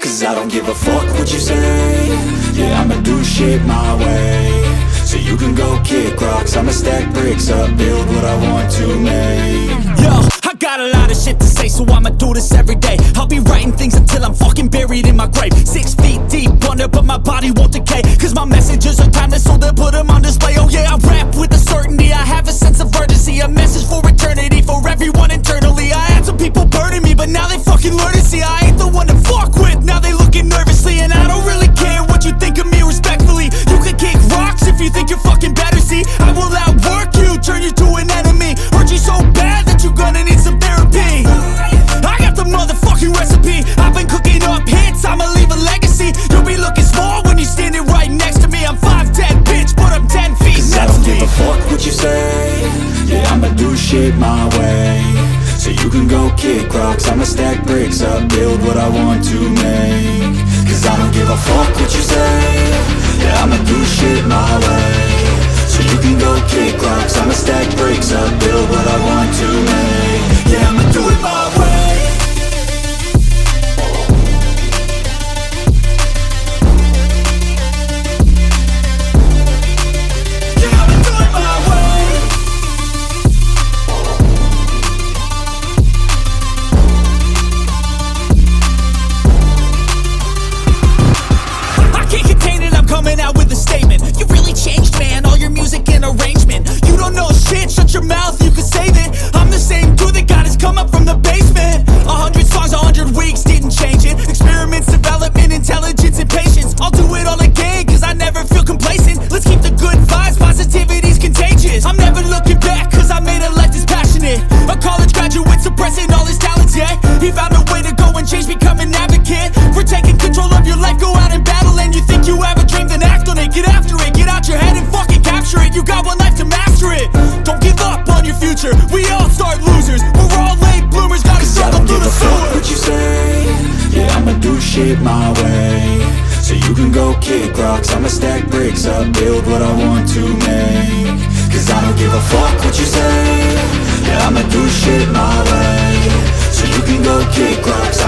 Cause I don't give a fuck what you say. Yeah, I'ma do shit my way. So you can go kick rocks, I'ma stack bricks up, build what I want to make. Yo, I got a lot of shit to say, so I'ma do this every day. I'll be writing things until I'm fucking buried in my grave. 6 feet deep under, but my body won't decay. Cause my messages are timeless, so they'll put them on display. Oh yeah, I rap with a certainty, I have a sense of urgency. A message for eternity, for everyone internally. I had some people burning me, but now they fucking learn to see I ain't the one to fuck with, now they looking nervously. And I don't really care what you think of me, respectfully. You can kick rocks if you think you're fucking better, see. I will outwork you, turn you to an enemy. Hurt you so bad that you're gonna need some therapy. I got the motherfucking recipe, I've been cooking up hits, I'ma leave a legacy. You'll be looking small when you're standing right next to me. I'm 5'10", bitch, but I'm 10 feet. Cause I don't give a fuck what you say. Yeah, I'ma do shit my way. So you can go kick rocks, I'ma stack bricks up, build what I want to make. Cause I don't give a fuck what you say. Yeah, I'ma do shit my way. So you can go kick rocks, I'ma stack bricks up, build what I want to make. Yeah, I'ma do it my way. Coming out with a statement. You really changed, man, all your music and arrangement. You don't know shit, shut your mouth, you can save it. I'm the same dude that got his come up from the basement. 100 songs, 100 weeks, didn't change it. Experiments, development, intelligence, and patience. I'll do it all again, cause I never feel complacent. Let's keep the good vibes, positivity's contagious. I'm never looking back, cause I made a life that's passionate. A college graduate suppressing all his talents, yeah. He found a way to go and change, become an advocate. For taking control of your life, go out and battle. And you think you have a dream, then act on it. Get after it, get out your head and fucking capture it. You got one life to master it. Don't give up on your future, we all start losers. We're all late bloomers, gotta struggle through the sewer. Fuck what you say. Yeah, I'ma do shit my way. So you can go kick rocks, I'ma stack bricks up, build what I want to make. Cause I don't give a fuck what you say. Yeah, I'ma do shit my way. So you can go kick rocks,